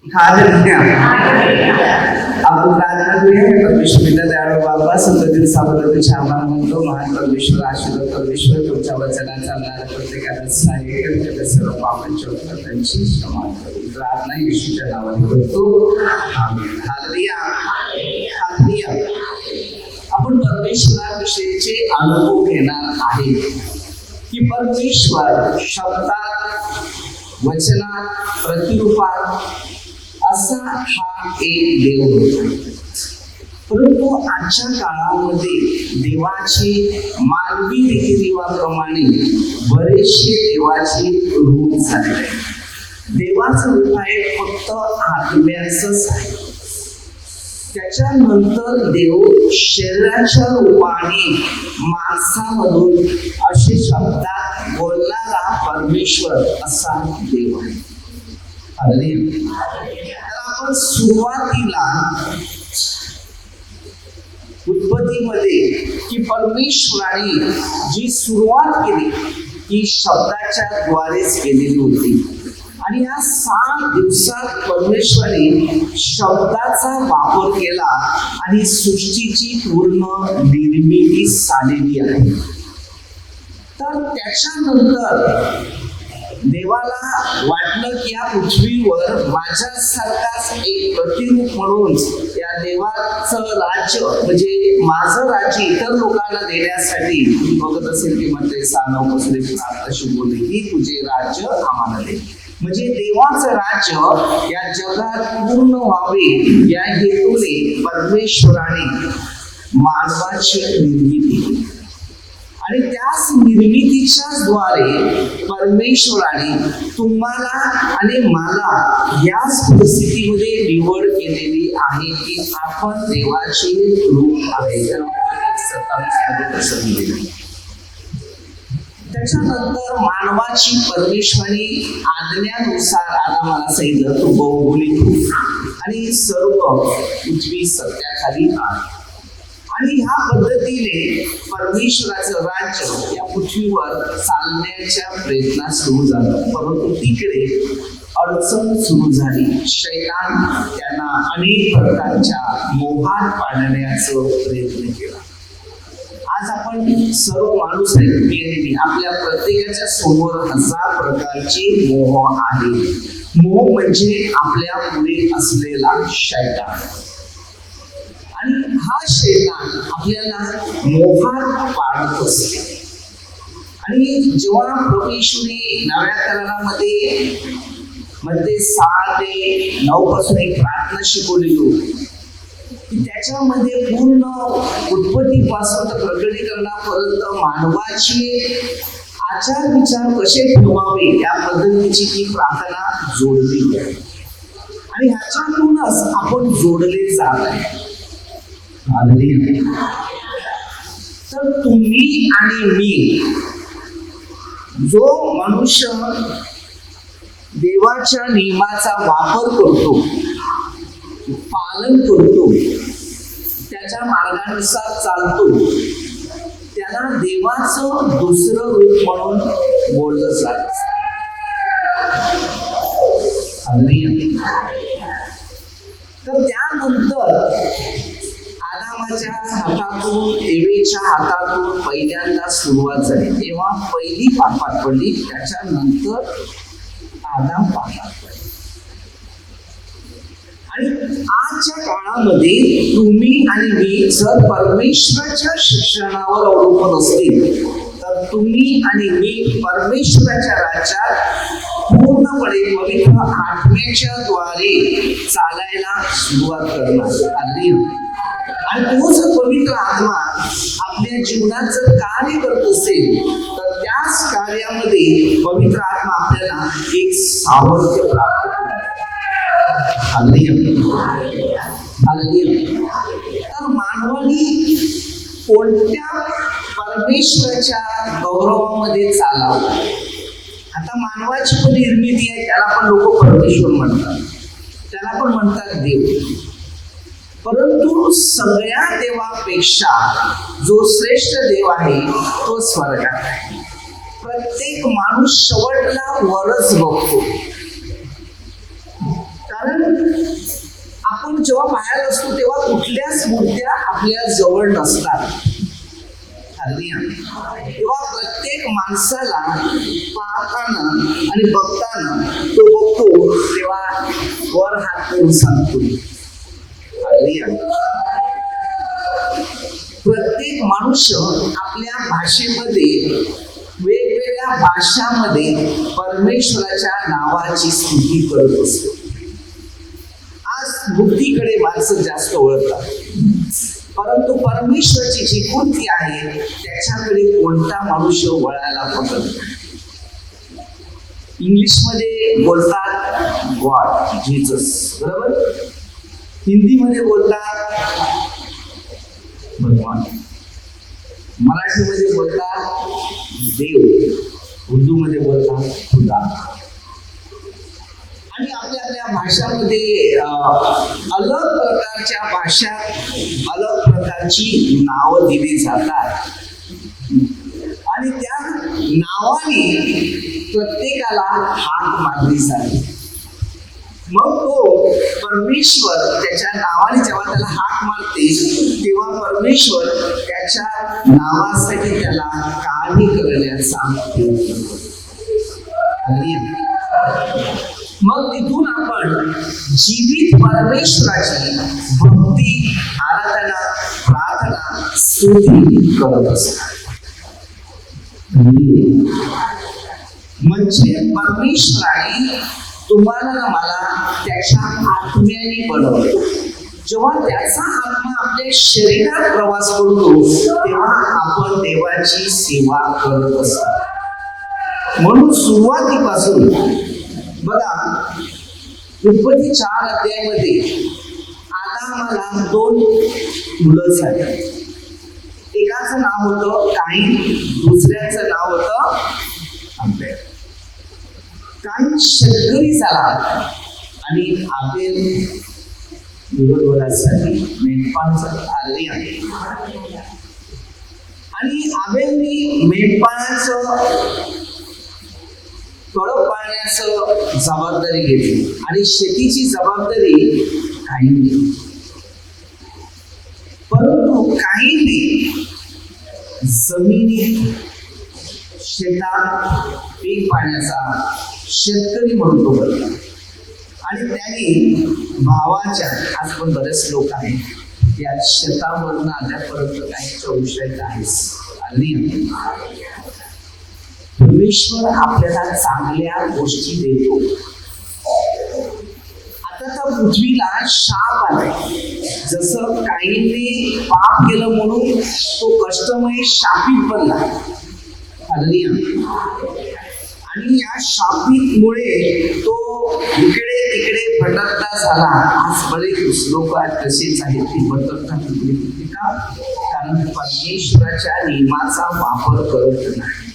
आपण प्रार्थना करूया. परमेश्वर पिता दयाळू बाबा, संततील साबरतीचे आभार मानतो. महान परमेश्वर, आशीर्वाद परमेश्वर, तुमच्या वचनात चालणाऱ्या प्रत्येकाला सहाय्य करते. सर्व पापांच्या उत्तरांची क्षमा करून प्रार्थना येशूच्या नावाने करतो. आमेन. हालेलुया. हालेलुया. आपण परमेश्वराविषयीचे अनुभव घेणार आहे की परमेश्वर शब्दात, वचनात, प्रतिरूपात असा हा एक देव होता. परंतु आजच्या काळामध्ये देवाची मानवी रीतिरिवाप्रमाणे बरेचसे देवाचे रूप झाले आहे. देवाचं रूप आहे फक्त आत्म्याचंच आहे. त्याच्यानंतर देव शरीराच्या रूपाने माणसामधून असे शब्दात बोलणारा परमेश्वर असा देव आहे. तर आपण सुरुवातीला उत्पत्तीमध्ये की परमेश्वराने जी सुरुवात केली ती शब्दाच्या द्वारेच केलेली होती. आणि या 7 दिवसात परमेश्वराने शब्दाचा वापर केला आणि सृष्टीची पूर्ण निर्मिती झालेली आहे. तर त्याच्यानंतर देवाला वाटलं की या पृथ्वीवर माझ्यासारखाच एक प्रतिरूप म्हणून या देवाचं राज्य म्हणजे माझं राज्य इतर लोकांना देण्यासाठी बघत असेल की मध्ये 6-9 प्रार्थना बोलले की तुझे राज्य आम्हाला दे. म्हणजे देवाचं राज्य या जगात पूर्ण व्हावे या हेतूने परमेश्वराने मानवाची निर्मिती केली. आणि त्याच निर्मितीच्या द्वारे परमेश्वराने तुम्हाला आणि मला याच परिस्थितीमध्ये निवड केलेली आहे की आपण देवाचे रूप आहे. त्याच्यानंतर मानवाची परमेश्वरी आज्ञानुसार आदामाला सांगितलं तू भौगोलिक आणि सर्व पृथ्वी सत्याखाली आहे. आणि ह्या पद्धतीने परमेश्वराचं राज्य या पृथ्वीवर चालण्याच्या प्रयत्नात सुरू झालं. परंतु तिकडे अडचण सुरू झाली. शैतान त्यांना अनेक प्रकारच्या मोहात पाडण्याचा प्रयत्न केला. आज आपण सर्व माणूस आहे, आपल्या प्रत्येकाच्या समोर 1000 प्रकारचे मोह आहे. मोह म्हणजे आपल्या पुढे असलेला शैतान. आणि हा शैतान आपल्याला मोहात पाडत असते. आणि जेव्हा परमेश्वरी नव्या करारामध्ये 6 ते 9 पासून एक प्रार्थना शिकवलेली होती की त्याच्यामध्ये पूर्ण उत्पत्तीपासून प्रकटीकरणापर्यंत मानवाचे आचार विचार कसे ठेवावे या पद्धतीची ती प्रार्थना जोडलेली आहे. आणि ह्याच्यातूनच आपण जोडले जात आहे. तर तुम्ही आणि मी जो मनुष्य देवाच्या नियमाचा वापर करतो, पालन करतो, त्याच्या मार्गानुसार चालतो, त्याला देवाचं दुसरं रूप म्हणून बोललं जातं. तर त्यानंतर आदामाच्या हातातून एवेच्या हातातून पहिल्यांदा सुरुवात झाली. तेव्हा पहिली पापात पडली. त्याच्यानंतर आदाम पापात पडली. आणि आजच्या काळामध्ये तुम्ही आणि मी जर परमेश्वराच्या शिक्षणावर अवलंबून असतील तर तुम्ही आणि मी परमेश्वराच्या राज्यात पूर्णपणे पवित्र आत्म्याच्या द्वारे चालायला सुरुवात करणार. आणि तो जर पवित्र आत्मा आपल्या जीवनात जर कार्य करत असेल तर त्याच कार्यामध्ये पवित्र आत्मा आपल्याला एक सामर्थ्य प्राप्त करतो. तर मानवाने कोणत्या परमेश्वराच्या गौरवामध्ये चालावं. आता मानवाची पण निर्मिती आहे, त्याला पण लोक परमेश्वर म्हणतात, त्याला पण म्हणतात देव. परंतु सगळ्या देवापेक्षा जो श्रेष्ठ देव आहे तो स्वर्गात आहे. प्रत्येक माणूस शेवटला वरच बघतो, कारण जेव्हा बाहेर असतो तेव्हा कुठल्याच मूर्त्या आपल्या जवळ नसतात. तेव्हा प्रत्येक माणसाला पाहताना आणि बघताना तो बघतो तेव्हा वर हात करून सांगतो. प्रत्येक मनुष्य आपल्या भाषेमध्ये वेगवेगळ्या भाषांमध्ये परमेश्वराच्या नावाची स्तुती करत असतो. आज बुद्धीकडे माणसं जास्त वळतात, परंतु परमेश्वराची जी कृती आहे त्याच्याकडे कोणता मनुष्य वळायला बघत नाही. इंग्लिशमध्ये बोलतात गॉड, जीसस, बरोबर. हिंदीमध्ये बोलतात भगवान, मराठीमध्ये बोलतात देव, उर्दूमध्ये बोलतात खुदा. आणि आपल्या आपल्या भाषांमध्ये अलग प्रकारच्या भाषात अलग प्रकारची नावं दिली जातात आणि त्या नावाने प्रत्येकाला हाक मारली जाते. मग तो परमेश्वर त्याच्या नावाने जेव्हा त्याला हाक मारते तेव्हा परमेश्वर त्याच्या नावासाठी त्याला काही करण्याचा प्रयत्न करतो. मग तिथून आपण जीवित परमेश्वराची भक्ती, आराधना, प्रार्थना, स्तुती करत असतो. म्हणजे परमेश्वराने तुम्हाला ना मला त्याच्या आत्म्याने बनवलं. जेव्हा त्याचा आत्मा आपल्या शरीरात प्रवास करतो तेव्हा आपण देवाची सेवा करत असतो. म्हणून सुरुवातीपासून बघा, उत्पत्ती 4 अध्यायामध्ये आदामाला 2 मुलं झाली. एकाचं नाव होतं काईन, दुसऱ्याचं नाव होतं आबेल. काईन शेतकरी झाला आणि आबेल विरोधवासाठी मेंढपाळाचा आले आहे. आणि आबेलनी मेंढपाळाचं थोडं पाळण्याचं जबाबदारी घेतली आणि शेतीची जबाबदारी काहींनी. परंतु काहींनी जमिनी, शेतात पीक पाण्याचा शेतकरी म्हणून तो बनला. आणि त्याने भावाच्या, आज पण बरेच लोक आहेत या शेतामधून आल्यापर्यंत काही चौशायचं आहेच. परमेश्वर आपल्याला चांगल्या गोष्टी देतो. आता त्या पृथ्वीला शाप आलाय. जसं काहींनी पाप केलं म्हणून तो कष्टमय शापित बनला. आणि या शापितमुळे तो इकडे तिकडे भटकता झाला. आज बरेच लोक तसेच आहेत की भटकतात इकडे तिकडे. का? कारण परमेश्वराच्या नियमाचा वापर करत नाही.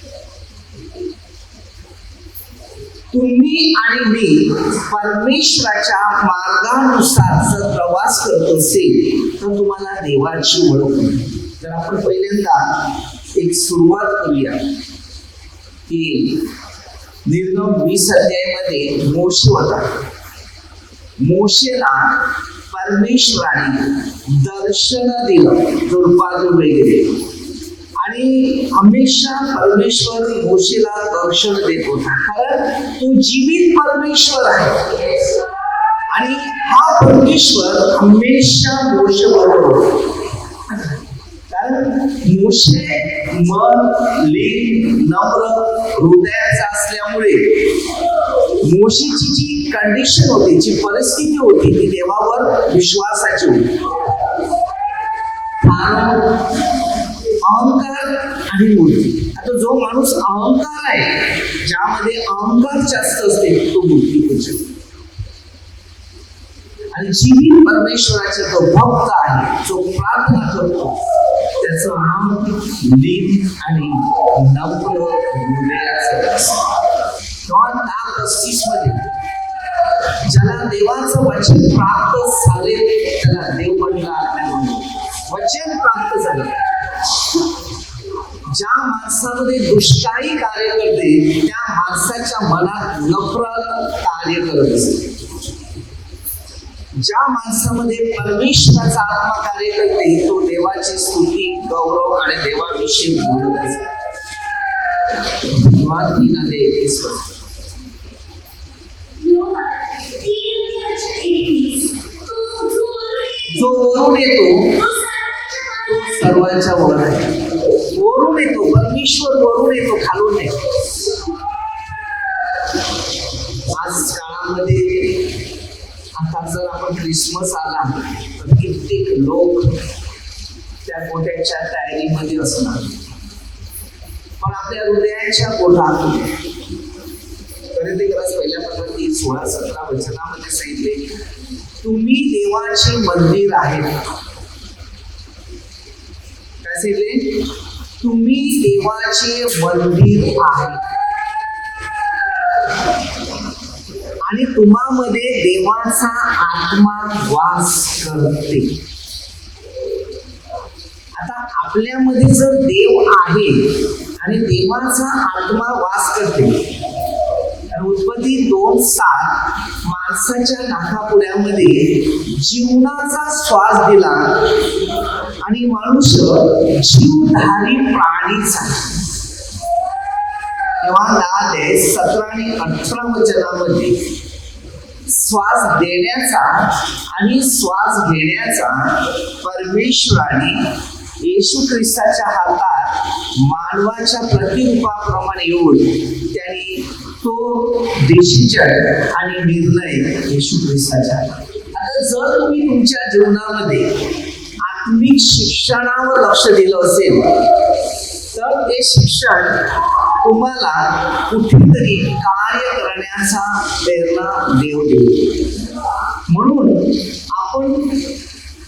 तुम्ही आणि मी परमेश्वराच्या मार्गानुसार जर प्रवास करत असेल तर तुम्हाला देवाची ओळख होईल. तर आपण पहिल्यांदा एक सुरुवात करूया की निर्गम 20 अध्यायामध्ये मोशे होता. मोशेला परमेश्वराने दर्शन दिलं, दुर्पादूर वगैरे. आणि हमेशा परमेश्वर मोशेला दर्शन देत होता, कारण तो जीवित परमेश्वर आहे. आणि हा परमेश्वर हमेशा मोशे बरोबर, कारण मोशे मन, लीन, नम्र हृदयाचा असल्यामुळे मोशेची जी कंडिशन होती, जी परिस्थिती होती ती देवावर विश्वासाची होती. अहंकार आणि मूर्ती. आता जो माणूस अहंकार आहे, ज्यामध्ये अहंकार जास्त असते तो मूर्ती पूजन. आणि जीवित परमेश्वराचे तो भक्त आहे, जो प्रार्थना करतो, त्याचं नाम लीन आणि नम्र हृदयाचं असतं. योहान 10:35 मध्ये ज्याला देवाचं वचन प्राप्त झाले त्याला देव म्हणला नाही. वचन प्राप्त झालं. ज्या माणसामध्ये दुष्टाई कार्य करते त्या माणसाच्या मनात नफरत कार्य करत असते. ज्या माणसामध्ये परमेश्वराचा आत्मा कार्य करते तो देवाची स्तुती, गौरव आणि देवाविषयी बोलत असतो. जो वरून येतो तो सर्वांच्या वर आहे. वरून येतो, परमेश्वर वरून येतो, खालून नाही. आज काळामध्ये आता जर आपण क्रिसमस आला तर कित्येक लोक त्या मोठ्याच्या तयारीमध्ये असणार, पण आपल्या हृदयाच्या कोठातून खरेदी करायचं पहिल्या प्रकारची 16-17 वचनामध्ये सांगितले, तुम्ही देवाचे मंदिर आहेत. काय सांगितले? तुम्ही देवाचे मंदिर आहेत आणि तुम्हामध्ये देवाचा आत्मा वास करते. आता आपल्यामध्ये जर देव आहे आणि देवाचा आत्मा वास करते, उत्पत्ती 2:7 माणसाच्या नाकापुड्यामध्ये जीवनाचा श्वास दिला आणि मनुष्य जीवधारी प्राणीचा. तेव्हा 10:17 आणि 18 वचनामध्ये श्वास देण्याचा आणि श्वास घेण्याचा परमेश्वराने येशू ख्रिस्ताच्या हातात मानवाच्या प्रतिरूपाप्रमाणे येऊन त्यांनी तो डिसिजन आणि निर्णय येशू ख्रिस्ताच्या हातात. आता जर तुम्ही तुमच्या जीवनामध्ये आत्मिक शिक्षणावर लक्ष दिलं असेल तर ते शिक्षण तुम्हाला कुठेतरी कार्य करण्याचा प्रेरणा देव देईल. म्हणून आपण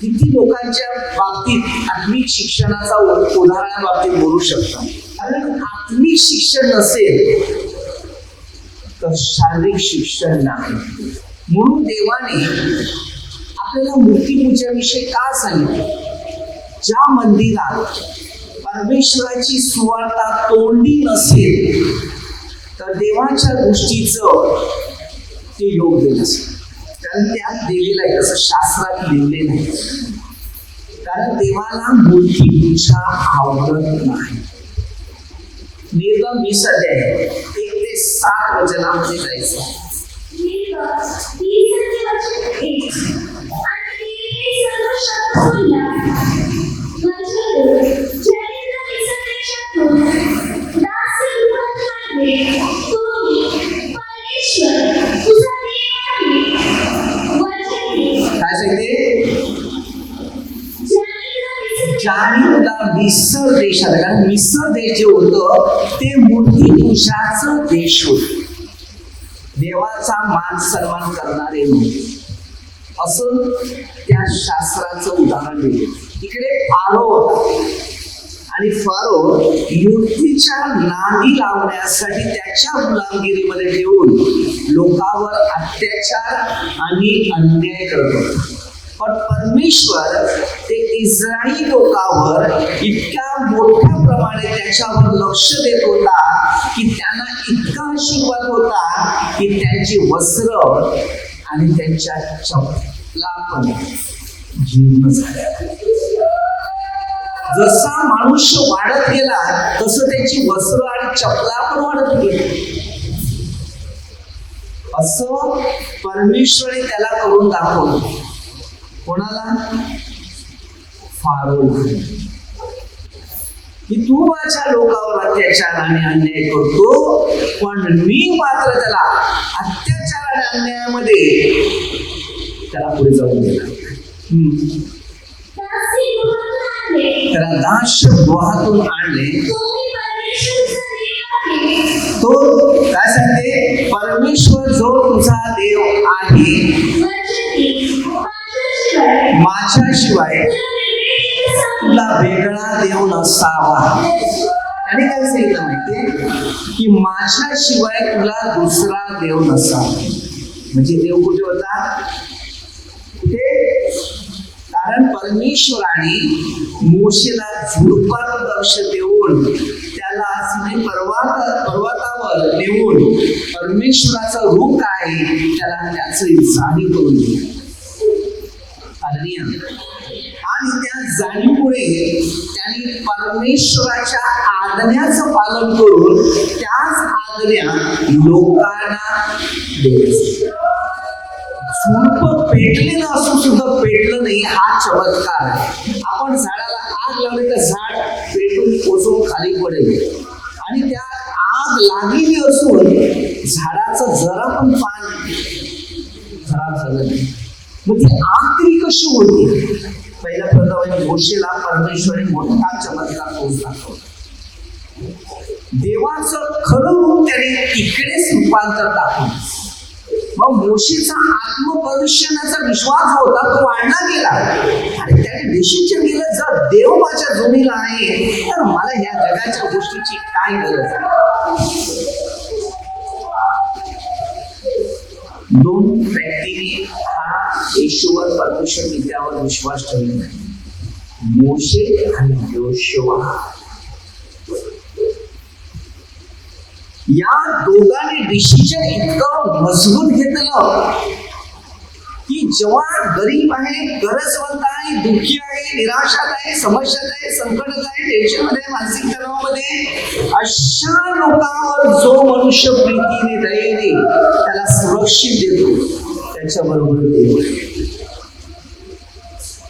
किती लोकांच्या बाबतीत आत्मिक शिक्षणाचा उदाहरणाबाबतीत बोलू शकता. कारण आत्मिक शिक्षण नसेल तर शारीरिक शिक्षण नाही. म्हणून देवाने आपल्याला मूर्तिपूजेविषयी का सांगितलं? ज्या मंदिरात परमेश्वराची सुवार्ता तोंडी नसेल तर देवाच्या गोष्टीचं ते योग्य नसेल. कारण त्यात दिलेलं आहे, तसं शास्त्रात लिहिले नाही. कारण देवाला मूर्तिपूजा आवडत नाही. निर्गम 20 अध्याय 1 ते 7 वचनामध्ये जायचं. काय सांगते? ज्याने तुला मिसर देशात, कारण मिसर देश जे होतं ते मूर्तिपूजाचं देश होत, देवाचा मान सन्मान करणारे लोक, असं त्या शास्त्राचं उदाहरण दिले. इकडे फारो आणि फारो मूर्तीच्या नादी लावण्यासाठी त्याच्या गुलामगिरीमध्ये ठेवून लोकांवर अत्याचार आणि अन्याय करत होता. पण परमेश्वर ते इस्रायली लोकांवर इतक्या मोठ्या प्रमाणे त्याच्यावर लक्ष देत होता की त्यांना इतका आशीर्वाद होता की त्यांची वस्त्र आणि त्यांच्या चपला पण जीर्ण झाल्या. जसा मनुष्य वाढत गेला तसं त्याची वस्त्र आणि चपला पण वाढत गेली. असं परमेश्वराने त्याला करून दाखवलं. कोणाला? फारोला. की तू माझ्या लोकांवर अत्याचार आणि अन्याय करतो, पण मी मात्र त्याला अत्याचार आणि अन्यायामध्ये त्याला पुढे जाऊन दिला. त्याला दासगृहातून आणले. तो काय सांगते? परमेश्वर जो तुझा देव आहे, माझ्याशिवाय तुला वेगळा देव नसावा. त्याने काय सांगितलं माहितीये? की माझ्याशिवाय तुला दुसरा देव नसावा. म्हणजे देव कुठे होता? कुठे? कारण परमेश्वराने मोशेला झुडपात लक्ष देऊन त्याला पर्वतावर नेऊन परमेश्वराचं रूप काय त्याला त्याचं जाणीव करून दिली. आणि त्या जाणीवमुळे त्यांनी परमेश्वराच्या आज्ञाचं पालन करून त्याच आज्ञा लोकांना दिल्या. झुडप पेटलेलं असून सुद्धा पेटलं नाही हा चमत्कार. आपण झाडाला आग लावली तर झाड पेटून कोसळून खाली पडेल, आणि त्या आग लागलेली असून झाडाचं जरा पण पान खराब झालं नाही. मग ती आग तरी कशी होती? पहिल्या प्रथम मोशेला परमेश्वराने मोठा चमत्कार करून दाखवला. देवाचं खरं रूप त्याने तिकडेच रूपांतर दाखवलं. मग मोशेचा आत्मपरिक्षणाचा विश्वास होता तो वाढला गेला, आणि त्याने डिसिजन केलं, जर देव माझ्या जोडीला आहे तर मला या जगाच्या गोष्टीची काय गरज आहे. दोन व्यक्तींनी हा येशूवर परमेश्वर विद्यावर विश्वास ठेवला, मोशे आणि योशुआ. या दोघांनी डिसिजन इतकं मजबूत घेतलं की जेव्हा गरीब आहे, गरजवंत आहे, दुःखी आहे, निराशात आहे, समस्यात आहे, संकटात आहे, टेन्शन मध्ये, मानसिक तणावामध्ये, अशा लोकांवर जो मनुष्य प्रीतीने दयेने त्याला सुरक्षित देतो त्याच्याबरोबर देव.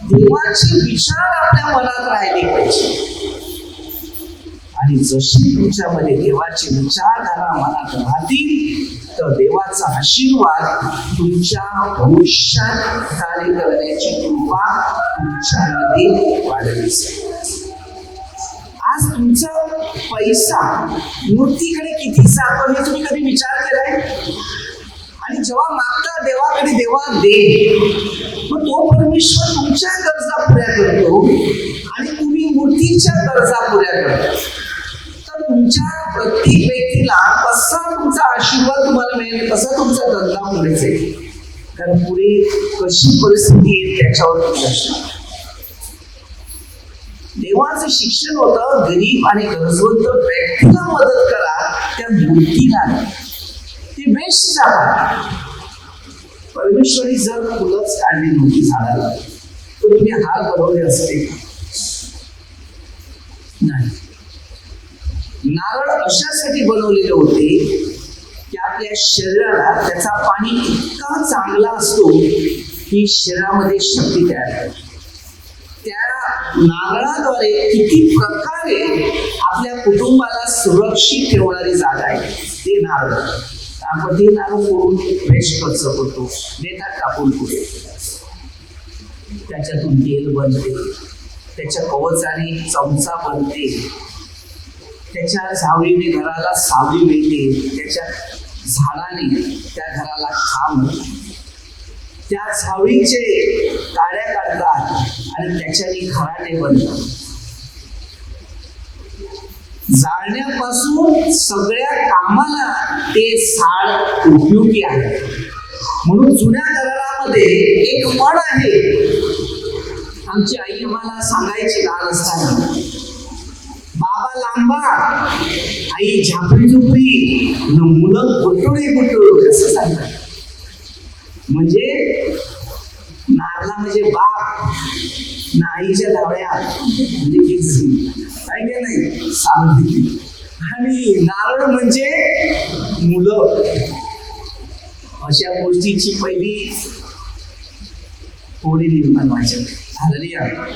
देवाचे विचार आपल्या मनात राहिले पाहिजे, आणि जशी तुमच्यामध्ये देवाचे विचारधारा मनात राहतील तर देवाचा आशीर्वाद तुमच्या भविष्यात कार्य करण्याची कृपा तुमच्यामध्ये वाढली. आज तुमचा पैसा मूर्तीकडे किती जातो हे तुम्ही कधी विचार केलाय? आणि जेव्हा मागता देवाकडे देवा दे, मग तो परमेश्वर तुमच्या गरजा पुऱ्या करतो आणि तुम्ही मूर्तीच्या गरजा पुऱ्या करता. तुमच्या प्रत्येक व्यक्तीला कसा तुमचा आशीर्वाद तुम्हाला मिळेल, कसा तुमचा धंदा पुढे जाईल, कारण पुढे कशी परिस्थिती येईल त्याच्यावर देवाचं शिक्षण होतं. गरीब आणि गरजवंत व्यक्तीला मदत करा, त्या मूर्तीला ती बेस्ट जागा. परमेश्वरी जर फुलंच काढली नव्हती झाडाला तर तुम्ही हार बनवले असते नाही. नारळ अशासाठी बनवलेले होते की आपल्या शरीराला त्याचा पाणी इतका चांगला असतो की शरीरामध्ये शक्ती तयार होते. त्या नारळाद्वारे किती प्रकारे आपल्या कुटुंबाला सुरक्षित ठेवणारी जागा आहे ते नारळ. आपण ते नारळ फोडून वेस्ट खर्च करतो, देतात टाकून पुढे. त्याच्यातून तेल बनते, त्याच्या कवचाने चमचा बनते, त्याच्या सावळीने घराला सावली मिळते, त्याच्या झाडाने त्या घराला खांब, त्या सावळीचे काड्या काढतात आणि त्याच्याने खराटे बनतात. जाळण्यापासून सगळ्या कामाला ते झाड उपयोगी आहे. म्हणून जुन्या घरामध्ये एक म्हण आहे, आमची आई आम्हाला सांगायची लहान असताना, बाबा लांबा आई झापडी झुपडी मुलं गुटुळे गुटुळ असं सांगतात. म्हणजे नारळा म्हणजे बाप ना, आईच्या धावड्या म्हणजे काय नाही सावली, आणि नारळ म्हणजे मुलं. अशा गोष्टीची पहिली थोडी निर्माण व्हायच्या झालेली आहे.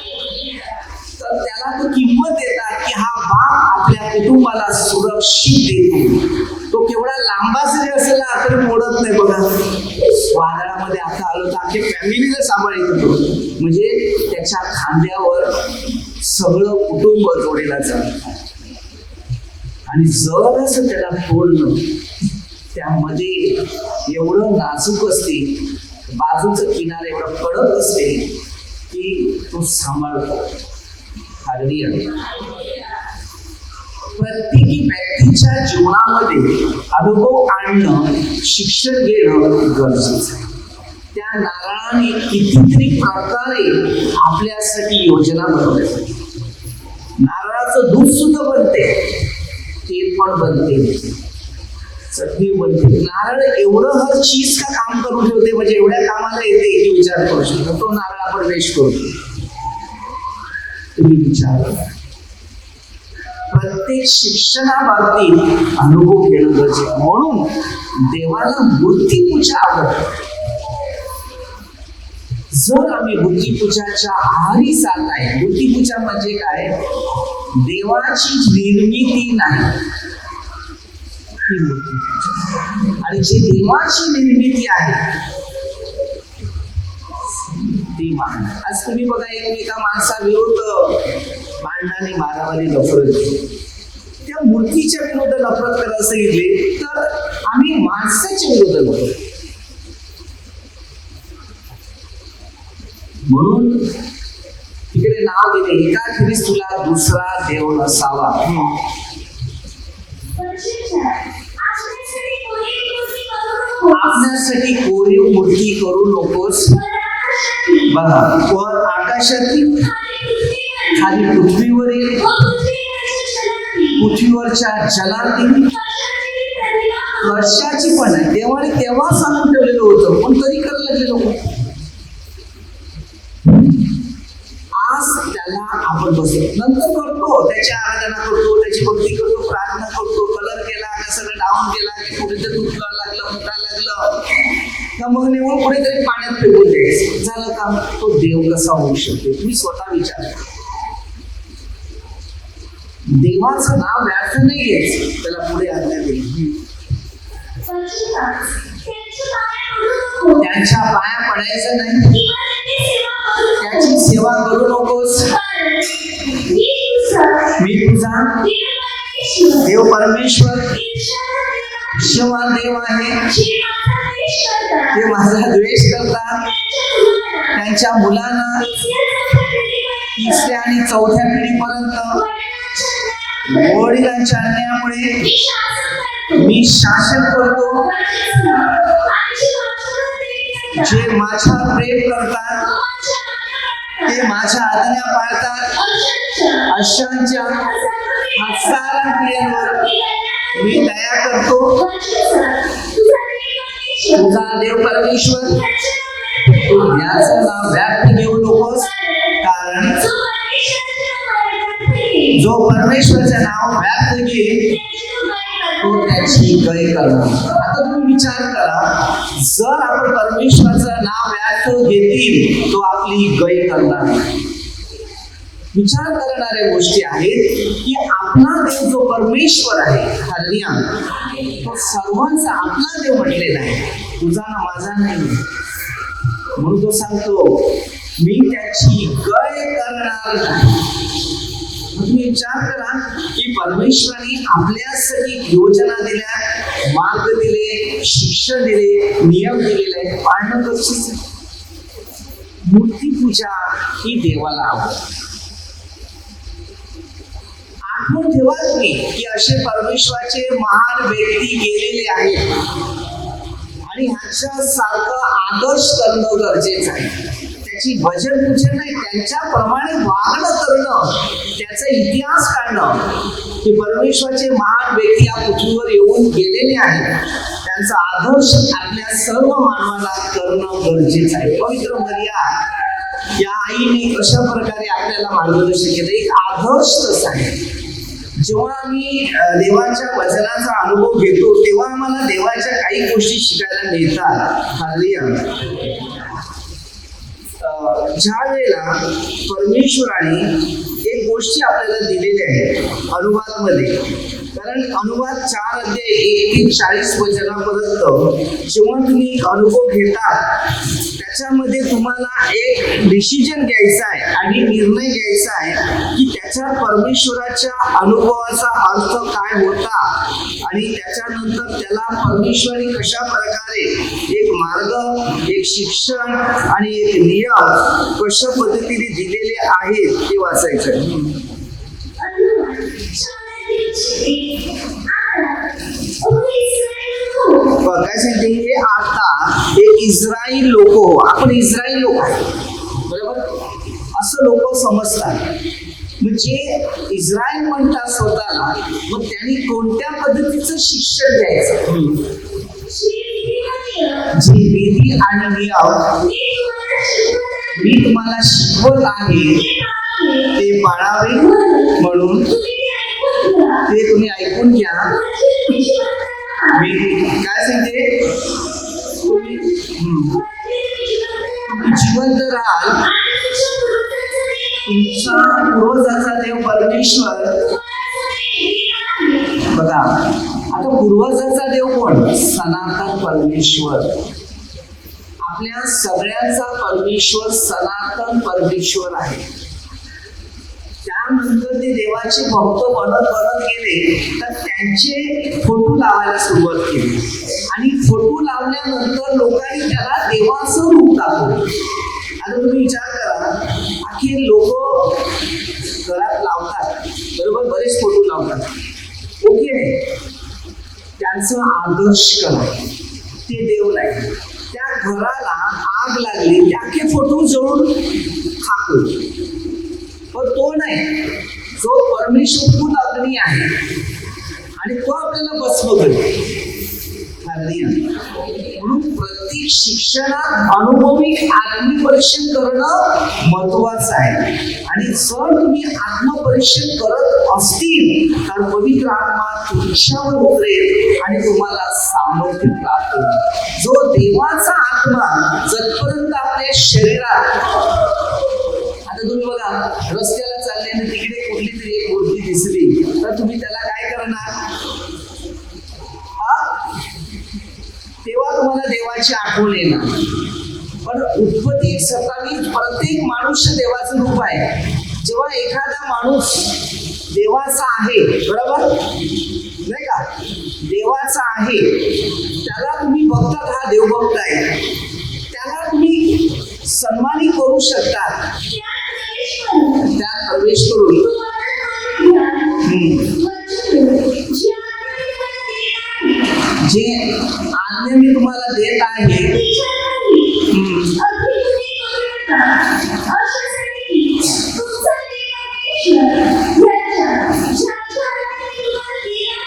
तर त्याला तो किंमत देतात की हा बाप आपल्या कुटुंबाला सुरक्षित देतो. तो केवढा लांबा जरी असला तरी मोडत नाही. बघा, वादळामध्ये आता आलो तर आपल्या फॅमिलीला सांभाळतो तो, म्हणजे त्याच्या खांद्यावर सगळं कुटुंब जोडलेला जातं. आणि जर असं त्याला फोडलं, त्यामध्ये एवढं नाजूक असते, बाजूचं किनार एवढं कडक असते की तो सांभाळतो. प्रत्येकी व्यक्तीच्या जीवनामध्ये अनुभव आणणं, शिक्षण घेणं गरजेचं आहे. त्या नारळाने कितीतरी प्रकारे आपल्यासाठी योजना बनवल्या. नारळाचं दूध सुद्धा बनते, तेल पण बनते, चटणी बनते. नारळ एवढं हर चीज का काम करून ठेवते, म्हणजे एवढ्या कामाला येते की विचार करू शकतो. तो नारळ आपण वेस्ट करतो. तुम्ही विचार करा. प्रत्येक शिक्षणाबाबतीत अनुभव घेणं गरजेचं. म्हणून देवाला मूर्तीपूजा आवडते. जर आम्ही मूर्तीपूजाच्या आहारी जात आहे, मूर्तीपूजा म्हणजे काय? देवाची निर्मिती नाही ती मूर्तीपूजा. आणि जी देवाची निर्मिती आहे ती मान. आज तुम्ही बघा, एकमेका माणसाविरुद्ध भांडणाने मारामारी नफरत, त्या मूर्तीच्या विरुद्ध नफरत करायला सांगितले तर आम्ही माणसाच्या विरुद्ध नफरत. म्हणून तिकडे नाव दिले, एकाखेरीस तुला दुसरा देव नसावा. आपल्यासाठी कोरीव मूर्ती करू नकोस. बघा, वर आकाशातील, खाली पृथ्वीवरील, पृथ्वीवरच्या जलातील, कशाची पण आहे. देवाने तेव्हा सांगून ठेवलेलं होतं, पण तरी करायला लागले लोक. आज त्याला आपण बसतो, नंतर करतो, त्याची आराधना करतो, त्याची भक्ती करतो, प्रार्थना करतो, कलर केला का सगळं डाऊन केला की कुठेतरी तुटलं लागलं, मोठा लागलं का मग नेऊन कुठेतरी पाण्यात फेकून द्यायचं, झालं काम. तो देव कसा होऊ शकतो? तुम्ही स्वतः विचार करा. देवाचं नाव व्यर्थ नाही घ्यायचं. त्याला पुढे आज्ञा दिली, त्यांच्या पाया पडायचं नाही, त्याची सेवा करू नकोस. मी तुझा देव परमेश्वर विश्ववान देव आहे, ते माझा द्वेष करतात. त्यांच्या मुलांना 3ऱ्या आणि 4थ्या पिढीपर्यंत वडिलांच्या अन्यायामुळे मी शासन करतो. जे माझ्यावर प्रेम करतात, ते माझ्या आज्ञा पाळतात, अशांच्या 1000 पिढ्यांवर मी दया करतो. तुझा देव परमेश्वर, तू याचं नाव व्यर्थ घेऊ नकोस, कारण जो परमेश्वरचं नाव व्यर्थ घेईल तो त्याची गय करणार. आता तुम्ही विचार करा, जर आपण परमेश्वराचं नाव व्यर्थ घेतील तो आपली गय करणार. विचार करणाऱ्या गोष्टी आहेत की आपला देव जो परमेश्वर आहे, हल्लिया तो सर्वांचा आपला देव म्हटलेला आहे, तुझा ना माझा नाही. म्हणून तो सांगतो मी त्याची गय करणार नाही. तुम्ही विचार करा की परमेश्वराने आपल्यासाठी योजना दिल्या, मार्ग दिले, शिक्षण दिले, नियम दिलेले आहेत, पाळणं गरजेचं आहे. मूर्तीपूजा ही देवाला आवडते. आठवण ठेवा तुम्ही की असे परमेश्वराचे महान व्यक्ती गेलेले आहेत आणि ह्यांच्या सारखं आदर्श करणं गरजेचं आहे. त्याची भजन पूजन नाही, त्यांच्याप्रमाणे वागणं करणं, त्याचा इतिहास काढणं की परमेश्वराचे महान व्यक्ती या पृथ्वीवर येऊन गेलेले आहेत, त्यांचा आदर्श आपल्या सर्व मानवाला करणं गरजेचं आहे. पवित्र मरिया या आईने कशा प्रकारे आपल्याला मार्गदर्शन केलं, एक आदर्श तसा आहे. जेव्हा आम्ही देवाच्या वचनाचा अनुभव घेतो तेव्हा आम्हाला देवाच्या काही गोष्टी शिकायला मिळतात. ज्या वेळेला परमेश्वराने एक गोष्टी आपल्याला दिलेल्या आहेत अनुवाद मध्ये, कारण अनुवाद 4 अध्याय 1 ते 40 वचनापर्यंत जेव्हा तुम्ही अनुभव घेतात त्याच्यामध्ये तुम्हाला एक डिसिजन घ्यायचा आहे आणि निर्णय घ्यायचा आहे की त्याच्या परमेश्वराच्या अनुभवाचा अर्थ काय होता आणि त्याच्यानंतर त्याला परमेश्वरी कशा प्रकारे एक मार्ग, एक शिक्षण आणि एक नियम कशा पद्धतीने दिलेले आहेत ते वाचायचं. काय सांगते हे, आता हे इस्राईल लोक हो, आपण इस्राईल लोक आहे बरोबर असं लोक समजतात. म्हणजे इस्रायल म्हणतात स्वतःला, मग त्यांनी कोणत्या पद्धतीचं शिक्षण द्यायचं? जे विधी आणि नियम मी तुम्हाला शिकवत आहे ते पाळावे म्हणून ते तुम्ही ऐकून घ्या. मी काय सांगते, तुम्ही जिवंत राहाल. तुमचा पूर्वजाचा देव परमेश्वर. बघा आता पूर्वजाचा देव कोण? सनातन परमेश्वर. आपल्या सगळ्यांचा परमेश्वर सनातन परमेश्वर आहे. त्यानंतर ते देवाचे भक्त बनत गेले तर त्यांचे फोटो लावायला सुरुवात केली आणि फोटो लावल्यानंतर लोकांनी त्याला देवाचं रूप दाखवलं. आता तुम्ही विचार करा, अखेर लोक घरात लावतात बरोबर, बरेच फोटो लावतात, ओके, त्यांचा आदर्श करा, ते देव नाही. त्या घराला आग लागली, त्याचे फोटो जळून खाक होते. पण तो नाही, जो परमेश्वर खूप अग्नी आहे आणि तो आपल्याला भस्म करतो. म्हणून प्रत्येक शिक्षणात अनुभविक आत्मपरीक्षण करणं महत्वाचं आहे. आणि जर तुम्ही आत्मपरीक्षण करत असतील तर पवित्र आत्मा तुमच्यावर उतरेल आणि तुम्हाला सामर्थ्य प्राप्त होईल. जो देवाचा आत्मा जतपर्यंत आपल्या शरीरात, आता तुम्ही बघा रस्त्याला चालल्याने तिकडे कुठली तरी एक मूर्ती दिसली तर तुम्ही त्याला काय करणार? तेव्हा तुम्हाला देवाची आठवण येणार. पण उत्पत्ती 27 प्रत्येक मनुष्य देवाचं रूप आहे. जेव्हा एखादा माणूस देवाचा आहे, बरोबर नाही का, देवाचा आहे, त्याला तुम्ही बघतात, हा देवभक्त आहे, त्याला तुम्ही सन्मानी करू शकता, त्यात प्रवेश करून जे आज्ञा मी तुम्हाला देत आहे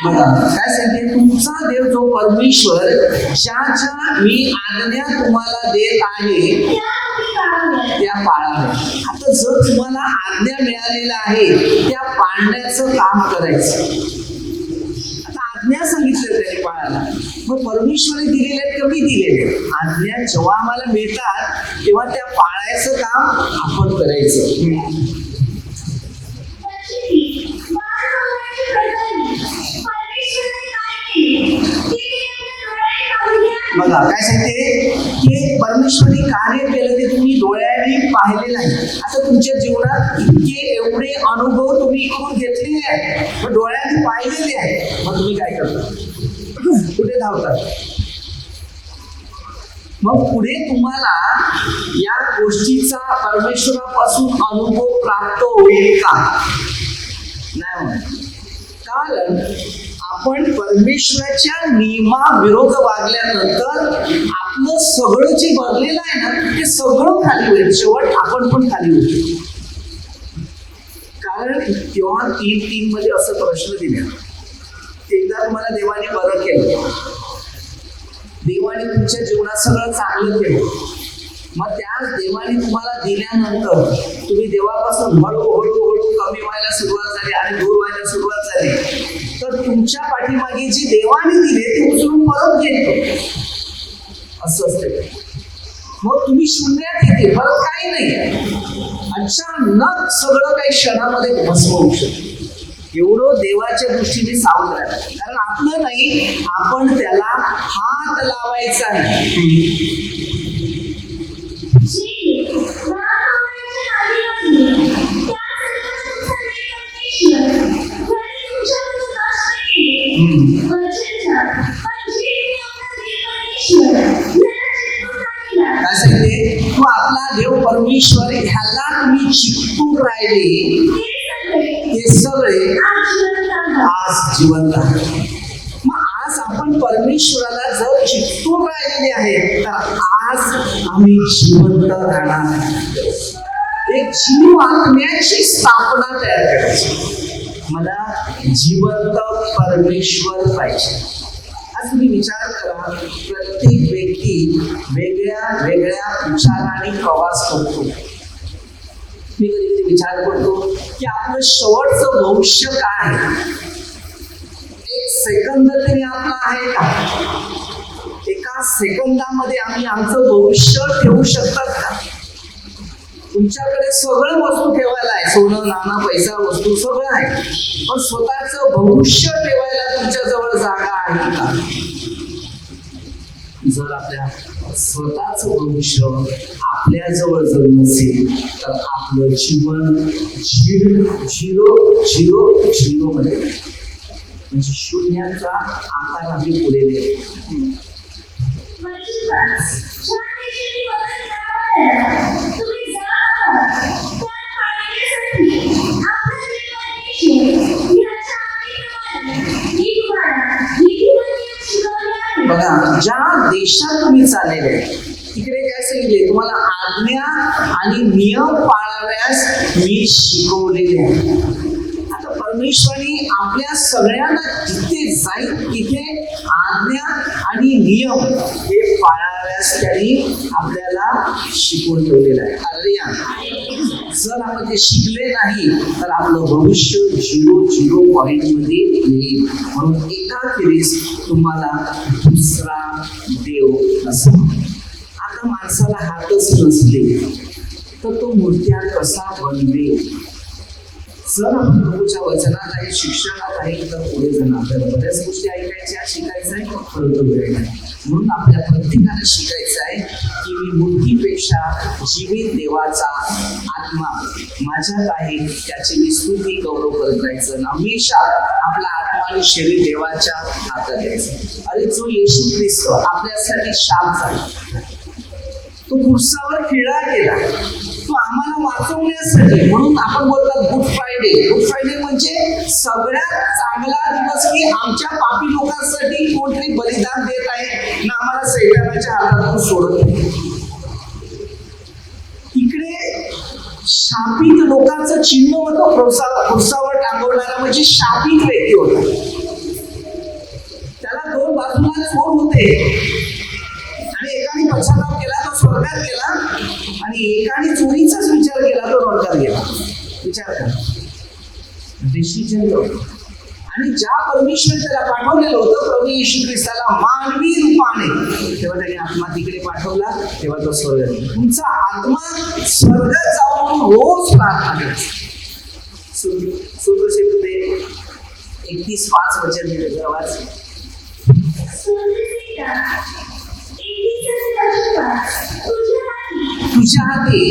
बघा काय सांगते, तुमचा देव जो परमेश्वर ज्या मी आज्ञा तुम्हाला देत आहे त्या पाळाव्या. आता जर तुम्हाला आज्ञा मिळालेला आहे त्या पाळण्याचं काम करायचं. आता आज्ञा सांगितलं त्याने पाळायला, मग परमेश्वराने दिलेले कमी दिलेले आज्ञा जेव्हा आम्हाला मिळतात तेव्हा त्या पाळायचं काम आपण करायचं. बघा काय सांगते की परमेश्वराने कार्य केलं ते तुम्ही डोळ्याने पाहिलेलं आहे. आता तुमच्या जीवनात इतके एवढे अनुभव तुम्ही इकडून घेतलेले आहेत, मग डोळ्याने पाहिलेले आहेत, मग तुम्ही काय करता? कुठे धावतात? मग पुढे तुम्हाला या गोष्टीचा परमेश्वरापासून अनुभव प्राप्त होईल का? नाही होणार. कारण आपण परमेश्वराच्या नियमाविरोध वागल्यानंतर आपलं सगळं जे भरलेलं आहे ना ते सगळं खाली होईल. शेवट आपण पण खाली होईल. कारण तेव्हा 3:3 मध्ये असं प्रश्न दिले, एकदा तुम्हाला देवाने बरं केलं, देवाने तुमच्या जीवनात सगळं चांगलं केलं, मग त्या देवाने तुम्हाला दिल्यानंतर तुम्ही देवापासून हळूहळू कमी व्हायला सुरुवात झाली आणि दूर व्हायला सुरुवात झाली, तर तुमच्या पाठीमागे जी देवाने दिले ते उचलून परत घेतो असं असते. मग तुम्ही शून्यात येते, परत काही नाही, अचानक सगळं काही क्षणामध्ये भस्म होऊ शकतं. एवढं देवाच्या दृष्टीने सावध राहा, कारण आपलं नाही, आपण त्याला हात लावायचा नाही. काय सांगते, तू आपला देव परमेश्वर ह्याला तुम्ही चिकटून राहिले हे सगळे आज जिवंत आहे. मग आज आपण परमेश्वराला जर चिकटून राहिलेले आहे तर आज आम्ही जिवंत राहणार. एक जीव आत्म्याची स्थापना तयार करायची. मला जिवंत परमेश्वर पाहिजे. आज तुम्ही विचार करा, प्रत्येक व्यक्ती वेगळ्या वेगळ्या विचाराने प्रवास करतो. मी कधी कधी विचार करतो की आपलं शेवटचं भविष्य काय आहे. एक सेकंद तरी आपला आहे का? एका सेकंदामध्ये आम्ही आमचं भविष्य ठेवू शकतात का? तुमच्याकडे सगळं वस्तू ठेवायला आहे, सोनं नाणं पैसा वस्तू सगळं आहे, पण स्वतःचं भविष्य ठेवायला तुमच्या जवळ जागा आहे का? जर आपल्या स्वतःच भविष्य आपल्या जवळ जर नसेल तर आपलं जीवन झिरो झिरो झिरो मध्ये, म्हणजे शून्याचा आकार आम्ही पुढे देतो. बघा, ज्या देशात तुम्ही चाललेले तिकडे काय सांगितले, तुम्हाला आज्ञा आणि नियम पाळाव्यास मी शिकवलेले आहे. आता परमेश्वराने आपल्या सगळ्यांना जिथे जाईल तिथे आज्ञा आणि नियम हे पाळाव्यास त्यांनी आपल्याला शिकवून ठेवलेलं आहे. हालेलुया. जर आपण ते शिकले नाही तर आपलं भविष्य झिरो झिरो पॉइंट मध्ये येईल. म्हणून एका खेरीस तुम्हाला दुसरा देव नसतो. आता माणसाला हातच नसले तर तो मूर्त्या कसा बनवेल? जर आपण प्रभूच्या वचनात आहे, शिक्षणात आहे, तर पुढे जाणार. आपल्याला बऱ्याच गोष्टी ऐकायच्या शिकायचं आहे, परंतु वेळ नाही. म्हणून आपल्या प्रत्येकाने शिकायचं आहे की मी मूर्तीपेक्षा जीवित देवाचा आत्मा माझ्यात आहे, त्याची मी स्तुती गौरव करत राहायचं. हमेशा आपला आत्मा आणि शरीर देवाच्या हातात द्यायचं. अरे जो येशू ख्रिस्त आपल्यासाठी शाप झाला, तो क्रूसावर खिळा गेला, तो आम्हाला वाचवण्यासाठी. म्हणून आपण बोलतात गुड फ्रायडे. गुड फ्रायडे म्हणजे सगळ्यात चांगला दिवस की आमच्या पापी लोकांसाठी कोणतरी बलिदान देत आहे ना आम्हाला सैतानाच्या हातातून सोडत नाही. इकडे शापित लोकांचं चिन्ह होतं, क्रूसावर टांगवणारा म्हणजे शापित व्यक्ती होता. त्याला दोन बाजूला चोर होते आणि एकाने पश्चाताप केला तो स्वर्गात गेला आणि एकाने चोरीचाच विचार केला तो नरकात गेला. विचार करा, डिसिजन. आणि ज्या परमेश्वर त्याला पाठवलेलं होतं प्रभू येशू ख्रिस्ताला मानवी रूपाने, तेव्हा त्याने आत्मा तिकडे पाठवला, तेव्हा तो स्वर्गात गेला. तुमचा आत्मा स्वर्गात जाऊन रोज प्रार्थना करायचा. सूत्रशेपूते 31:5 वचन दिलेलं वाच. तुझ्या हाती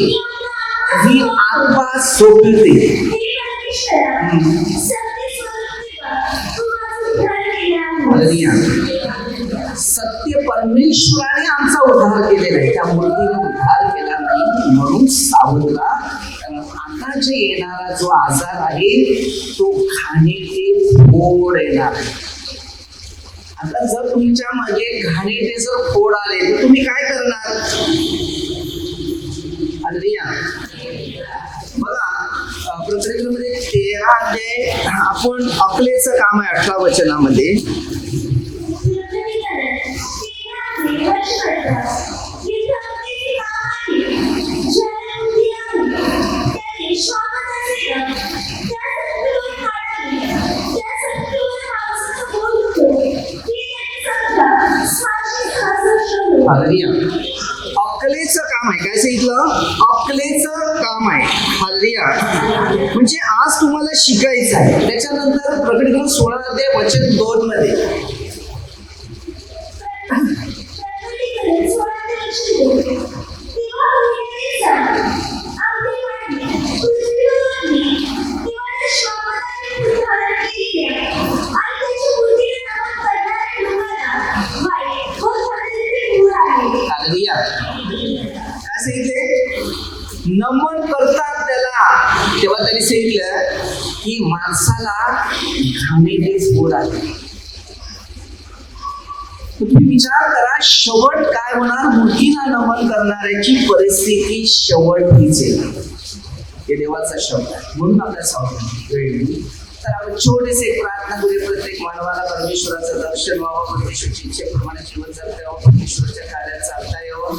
मी आत्मा सोपविते. सत्य परमेश्वराने आमचा उद्धार केलेला आहे, त्या मूर्तीने उद्धार केला नाही. म्हणून सावध राहा, कारण आता जे येणारा जो आजार आहे तो घाणेटे फोड येणार आहे. आता जर तुमच्या मागे घाणेटे जर फोड आले तर तुम्ही काय करणार? बघा, प्रकटनेमध्ये 13 अध्याय आपण अकलेचं काम आहे 18 वचनामध्ये. अक्कलेचं काम आहे. काय सांगितलं? अक्कलेचं काम आहे. हालेलुया. म्हणजे आज तुम्हाला शिकायचं आहे. त्याच्यानंतर प्रकटीकरण 16 अध्याय वचन 2 मध्ये नमन करतात त्याला, तेव्हा त्यांनी सांगितलं की माणसाला घाणेटे फोड आले. तुम्ही विचार करा, शेवट काय होणार? मूर्तीला नमन करणाऱ्याची परिस्थिती शेवट हीच आहे. हे देवाचा शब्द आहे. म्हणून आपल्या सावधान वेळ. तर आपण छोटेसे एक प्रार्थना करूया. प्रत्येक मानवाला परमेश्वराचं दर्शन व्हावं, परमेश्वरची इच्छेप्रमाणे जीवन जगता यावं, परमेश्वराच्या कार्यात चालता यावं.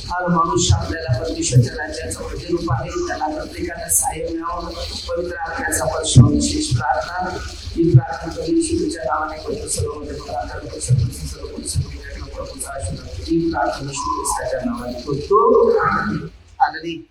हर मनुष्य आपल्याला परमेश्वरच्या राज्याचं प्रतिरूप आहे. त्याला प्रत्येकाला सहाय्य मिळावं. पवित्र आत्म्याचा स्पर्श विशेष प्रार्थना. ही प्रार्थना परमेश्वराच्या नावाने करतो. सर्व मध्ये प्रार्थना करतो. सर्व प्रभूचा आशीर्वाद. ही प्रार्थना येशू ख्रिस्ताच्या नावाने करतो. आनंदी